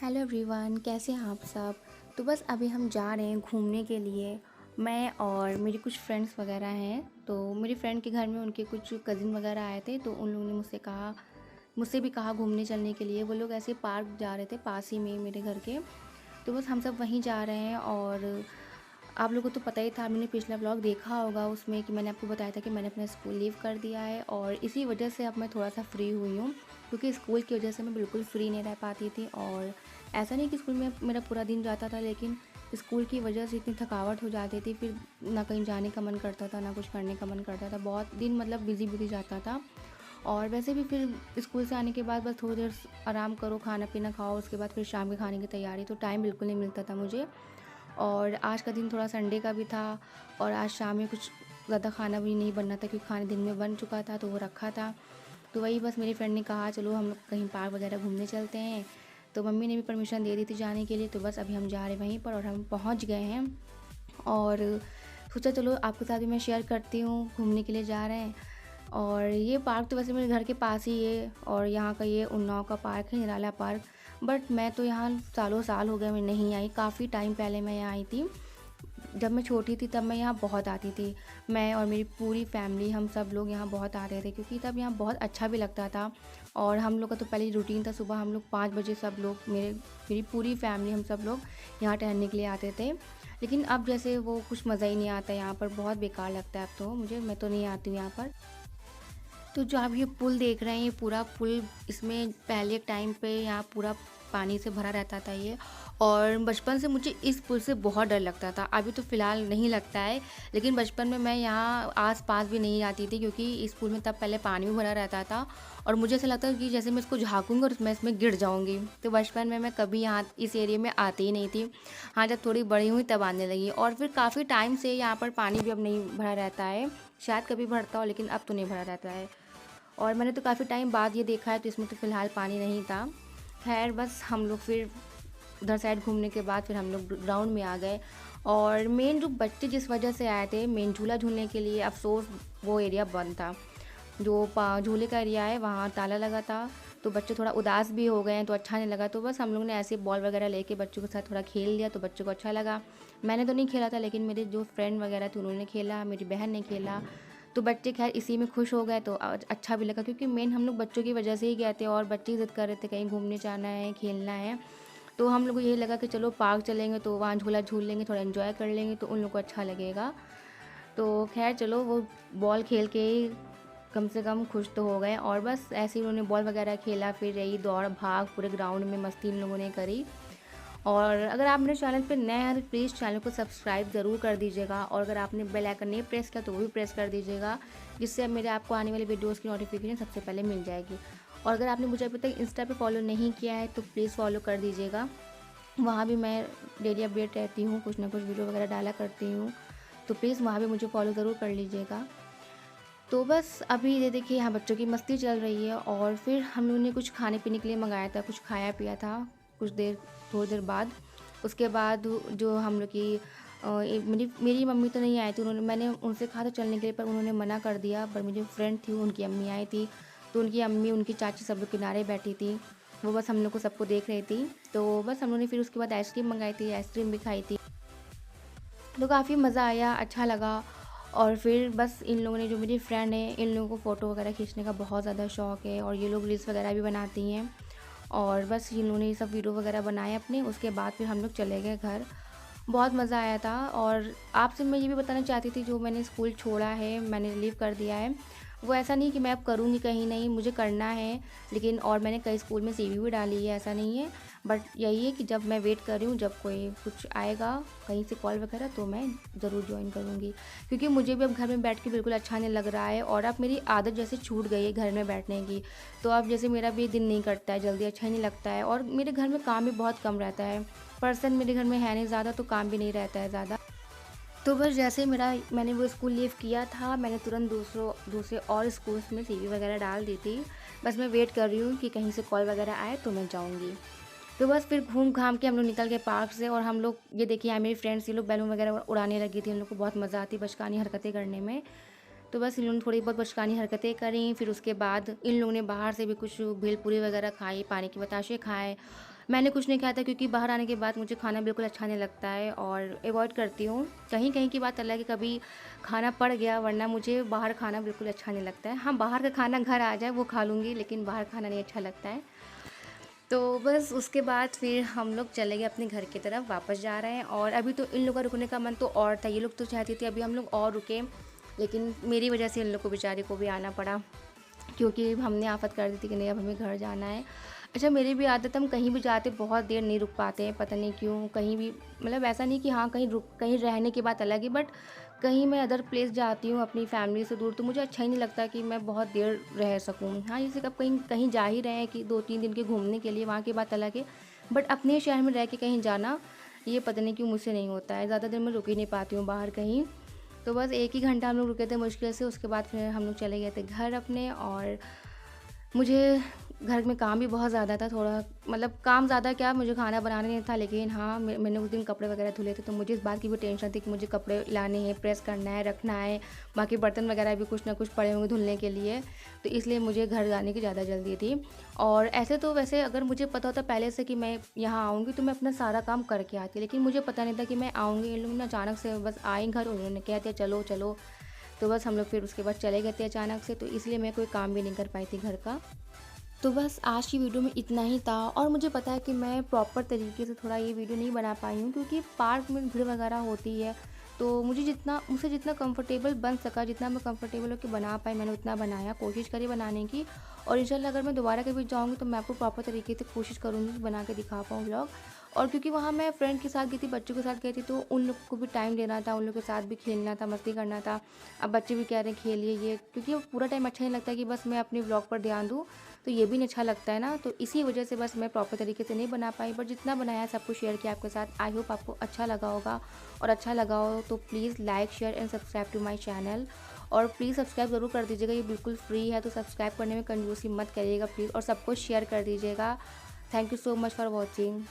Hello everyone, कैसे हैं आप सब। तो बस अभी हम जा रहे हैं घूमने के लिए। मैं और मेरी कुछ फ्रेंड्स वगैरह हैं। तो मेरी फ्रेंड के घर में उनके कुछ कज़िन वगैरह आए थे, तो उन लोगों ने मुझसे भी कहा घूमने चलने के लिए। वो लोग ऐसे पार्क जा रहे थे पास ही में मेरे घर के। तो बस हम सब वहीं जा रहे हैं। और आप लोगों को तो पता ही था, मैंने पिछला व्लॉग देखा होगा, उसमें कि मैंने आपको बताया था कि मैंने अपना स्कूल लीव कर दिया है और इसी वजह से अब मैं थोड़ा सा फ्री हुई हूँ, क्योंकि स्कूल की वजह से मैं बिल्कुल फ्री नहीं रह पाती थी। और ऐसा नहीं कि स्कूल में मेरा पूरा दिन जाता था, लेकिन स्कूल की वजह से इतनी थकावट हो जाती थी, फिर ना कहीं जाने का मन करता था, ना कुछ करने का मन करता था। बहुत दिन मतलब बिजी बिजी जाता था। और वैसे भी फिर स्कूल से आने के बाद बस थोड़ी देर आराम करो, खाना पीना खाओ, उसके बाद फिर शाम के खाने की तैयारी, तो टाइम बिल्कुल नहीं मिलता था मुझे। और आज का दिन थोड़ा संडे का भी था, और आज शाम में कुछ ज़्यादा खाना भी नहीं बनना था, क्योंकि खाना दिन में बन चुका था तो वो रखा था। तो वही बस मेरी फ्रेंड ने कहा चलो हम लोग कहीं पार्क वगैरह घूमने चलते हैं। तो मम्मी ने भी परमिशन दे दी थी जाने के लिए। तो बस अभी हम जा रहे हैं वहीं पर, और हम पहुंच गए हैं। और सोचा चलो आपके साथ भी मैं शेयर करती हूँ, घूमने के लिए जा रहे हैं। और ये पार्क तो वैसे मेरे घर के पास ही है, और यहाँ का ये उन्नाव का पार्क है, निराला पार्क। बट मैं तो यहाँ सालों साल हो गए मैं नहीं आई, काफ़ी टाइम पहले मैं यहाँ आई थी। जब मैं छोटी थी तब मैं यहाँ बहुत आती थी। मैं और मेरी पूरी फैमिली, हम सब लोग यहाँ बहुत आते थे, क्योंकि तब यहाँ बहुत अच्छा भी लगता था। और हम लोग का तो पहले रूटीन था, सुबह हम लोग 5 बजे सब लोग, मेरी पूरी फैमिली, हम सब लोग यहाँ टहलने के लिए आते थे। लेकिन अब जैसे वो कुछ मज़ा ही नहीं आता यहाँ पर, बहुत बेकार लगता है अब तो मुझे, मैं तो नहीं आती हूँ यहाँ पर। तो जो आप ये पुल देख रहे हैं, ये पूरा पुल, इसमें पहले टाइम पे यहाँ पूरा पानी से भरा रहता था ये। और बचपन से मुझे इस पुल से बहुत डर लगता था, अभी तो फ़िलहाल नहीं लगता है। लेकिन बचपन में मैं यहाँ आस पास भी नहीं आती थी, क्योंकि इस पुल में तब पहले पानी भी भरा रहता था। और मुझे ऐसा लगता था कि जैसे मैं इसको झाँकूंगी और मैं इसमें गिर जाऊँगी। तो बचपन में मैं कभी यहाँ इस एरिया में आती ही नहीं थी। हाँ, जब थोड़ी बड़ी हुई तब आने लगी, और फिर काफ़ी टाइम से यहाँ पर पानी भी अब नहीं भरा रहता है। शायद कभी भरता हो, लेकिन अब तो नहीं भरा रहता है। और मैंने तो काफ़ी टाइम बाद ये देखा है, तो इसमें तो फ़िलहाल पानी नहीं था। खैर बस हम लोग फिर उधर साइड घूमने के बाद फिर हम लोग ग्राउंड में आ गए। और मेन जो बच्चे जिस वजह से आए थे मेन झूला झूलने के लिए, अफसोस वो एरिया बंद था। जो झूले का एरिया है वहाँ ताला लगा था। तो बच्चे थोड़ा उदास भी हो गए हैं, तो अच्छा नहीं लगा। तो बस हम लोग ने ऐसे बॉल वगैरह लेके बच्चों के साथ थोड़ा खेल लिया, तो बच्चों को अच्छा लगा। मैंने तो नहीं खेला था, लेकिन मेरे जो फ्रेंड वगैरह थे उन्होंने खेला, मेरी बहन ने खेला। तो बच्चे खैर इसी में खुश हो गए, तो अच्छा भी लगा, क्योंकि मेन हम लोग बच्चों की वजह से ही गए थे, और बच्चे ज़िद कर रहे थे कहीं घूमने जाना है, खेलना है। तो हम लोग को यही लगा कि चलो पार्क चलेंगे, तो वहाँ झूला झूल लेंगे, थोड़ा एंजॉय कर लेंगे, तो उन लोग को अच्छा लगेगा। तो खैर चलो, वो बॉल खेल के ही कम से कम खुश तो हो गए। और बस ऐसे ही उन्होंने बॉल वगैरह खेला, फिर यही दौड़ भाग पूरे ग्राउंड में मस्ती इन लोगों ने करी। और अगर आप मेरे चैनल पर नए हैं तो प्लीज़ चैनल को सब्सक्राइब ज़रूर कर दीजिएगा, और अगर आपने बेल आइकन नहीं प्रेस किया तो वो भी प्रेस कर दीजिएगा, जिससे मेरे आपको आने वाली वीडियोज़ की नोटिफिकेशन सबसे पहले मिल जाएगी। और अगर आपने मुझे अभी तक इंस्टा पे फॉलो नहीं किया है तो प्लीज़ फॉलो कर दीजिएगा। वहाँ भी मैं डेली अपडेट रहती हूँ, कुछ ना कुछ वीडियो वगैरह डाला करती हूँ। तो प्लीज़ वहाँ भी मुझे फॉलो ज़रूर कर लीजिएगा। तो बस अभी ये देखिए यहाँ बच्चों की मस्ती चल रही है, और फिर हम लोगों ने कुछ खाने पीने के लिए मंगाया था, कुछ खाया पिया था कुछ देर, थोड़ी देर बाद। उसके बाद जो हम लोग की मेरी मेरी मम्मी तो नहीं आई थी, मैंने उनसे कहा था चलने के लिए, पर उन्होंने मना कर दिया। पर मेरी फ्रेंड थी, उनकी अम्मी आई थी, तो उनकी अम्मी उनकी चाची सब लोग किनारे बैठी थी। वो बस हम लोग को सबको देख रही थी। तो बस हम लोगों ने फिर उसके बाद आइसक्रीम मंगाई थी, आइसक्रीम भी खाई थी। तो काफ़ी मज़ा आया, अच्छा लगा। और फिर बस इन लोगों ने, जो मेरी फ्रेंड है, इन लोगों को फ़ोटो वगैरह खींचने का बहुत ज़्यादा शौक़ है, और ये लोग रील्स वगैरह भी बनाती हैं। और बस इन लोगों ने ये सब वीडियो वगैरह बनाए अपने। उसके बाद फिर हम लोग चले गए घर। बहुत मज़ा आया था। और आपसे मैं ये भी बताना चाहती थी, जो मैंने स्कूल छोड़ा है, मैंने लीव कर दिया है, वो ऐसा नहीं कि मैं अब करूँगी कहीं, नहीं, मुझे करना है। लेकिन और मैंने कई स्कूल में सीवी भी डाली है, ऐसा नहीं है। बट यही है कि जब मैं वेट कर रही हूँ, जब कोई कुछ आएगा कहीं से कॉल वगैरह, तो मैं ज़रूर ज्वाइन करूँगी। क्योंकि मुझे भी अब घर में बैठ के बिल्कुल अच्छा नहीं लग रहा है, और अब मेरी आदत जैसे छूट गई है घर में बैठने की। तो अब जैसे मेरा भी दिन नहीं कटता है जल्दी, अच्छा ही नहीं लगता है, और मेरे घर में काम भी बहुत कम रहता है। पर्सन मेरे घर में है नहीं ज़्यादा, तो काम भी नहीं रहता है ज़्यादा। तो बस जैसे मैंने वो स्कूल लीव किया था, मैंने तुरंत दूसरे और स्कूल्स में सीवी वगैरह डाल दी थी। बस मैं वेट कर रही हूँ कि कहीं से कॉल वगैरह आए तो मैं जाऊँगी। तो बस फिर घूम घाम के हम लोग निकल गए पार्क से। और हम लोग, ये देखिए यहाँ मेरी फ्रेंड्स, ये लोग बैलून वगैरह उड़ाने लगी थी, उन लोग को बहुत मज़ा आती बचकानी हरकतें करने में। तो बस इन लोगों ने थोड़ी बहुत बचकानी हरकतें करी। फिर उसके बाद इन लोगों ने बाहर से भी कुछ भेलपूरी वगैरह खाई, पानी के बताशे खाए। मैंने कुछ नहीं खाया था क्योंकि बाहर आने के बाद मुझे खाना बिल्कुल अच्छा नहीं लगता है और अवॉइड करती हूँ। कहीं-कहीं की बात अलग है, कभी खाना पड़ गया, वरना मुझे बाहर खाना बिल्कुल अच्छा नहीं लगता है। हाँ, बाहर का खाना घर आ जाए वो खा लूँगी, लेकिन बाहर खाना नहीं अच्छा लगता है। तो बस उसके बाद फिर हम लोग चले गए अपने घर की तरफ, वापस जा रहे हैं। और अभी तो इन लोगों का रुकने का मन तो और था, ये लोग तो चाहती थी अभी हम लोग और रुकें, लेकिन मेरी वजह से इन लोग को बेचारे को भी आना पड़ा, क्योंकि हमने आफ़त कर दी थी कि नहीं अब हमें घर जाना है। अच्छा, मेरी भी आदत, हम कहीं भी जाते बहुत देर नहीं रुक पाते हैं, पता नहीं क्यों। कहीं भी मतलब ऐसा नहीं कि हाँ, कहीं रहने की बात अलग है, बट कहीं मैं अदर प्लेस जाती हूँ अपनी फैमिली से दूर, तो मुझे अच्छा ही नहीं लगता कि मैं बहुत देर रह सकूँ। हाँ, जैसे कब कहीं कहीं जा ही रहे हैं कि 2-3 दिन के घूमने के लिए, वहाँ की बात अलग है, बट अपने शहर में रह के कहीं जाना, ये पता नहीं क्यों मुझसे नहीं होता है। ज़्यादा देर मैं रुक ही नहीं पाती हूँ बाहर कहीं। तो बस 1 ही घंटा हम लोग रुके थे मुश्किल से, उसके बाद फिर हम लोग चले गए थे घर अपने। और मुझे घर में काम भी बहुत ज़्यादा था, थोड़ा मतलब काम ज़्यादा क्या, मुझे खाना बनाना नहीं था, लेकिन हाँ, मैंने उस दिन कपड़े वगैरह धुले थे, तो मुझे इस बात की भी टेंशन थी कि मुझे कपड़े लाने हैं, प्रेस करना है, रखना है, बाकी बर्तन वगैरह भी कुछ ना कुछ पड़े होंगे धुलने के लिए, तो इसलिए मुझे घर जाने की ज़्यादा जल्दी थी। और ऐसे तो वैसे अगर मुझे पता होता पहले से कि मैं यहाँ आऊँगी, तो मैं अपना सारा काम करके आती, लेकिन मुझे पता नहीं था कि मैं आऊँगी। इन लोग ना अचानक से बस आए घर, उन्होंने कह दिया चलो चलो, तो बस हम लोग फिर उसके बाद चले गए थे अचानक से, तो इसलिए मैं कोई काम भी नहीं कर पाई थी घर का। तो बस आज की वीडियो में इतना ही था। और मुझे पता है कि मैं प्रॉपर तरीके से थोड़ा ये वीडियो नहीं बना पाई हूँ, क्योंकि पार्क में भीड़ वगैरह होती है, तो मुझसे जितना कंफर्टेबल बन सका, जितना मैं कंफर्टेबल होकर बना पाई, मैंने उतना बनाया, कोशिश करी बनाने की। और इंशाल्लाह अगर मैं दोबारा कभी जाऊँगी तो मैं आपको प्रॉपर तरीके से कोशिश करूँगी कि बना के दिखा पाऊँ व्लॉग। और क्योंकि वहाँ मैं फ्रेंड के साथ गई थी, बच्चों के साथ गई थी, तो उन लोग को भी टाइम देना था, उन लोग के साथ भी खेलना था, मस्ती करना था। अब बच्चे भी कह रहे हैं खेलिए ये, क्योंकि वो पूरा टाइम अच्छा नहीं लगता कि बस मैं अपने व्लॉग पर ध्यान दूँ, तो ये भी नहीं अच्छा लगता है ना। तो इसी वजह से बस मैं प्रॉपर तरीके से नहीं बना पाई, बट जितना बनाया सब कुछ शेयर किया आपके साथ। आई होप आपको अच्छा लगा होगा, और अच्छा लगा हो तो please like share and subscribe to my channel. और प्लीज़ सब्सक्राइब ज़रूर कर दीजिएगा, ये बिल्कुल फ्री है, तो सब्सक्राइब करने में कंजूसी मत करिएगा प्लीज़, और सबको शेयर कर दीजिएगा। Thank you so much for watching.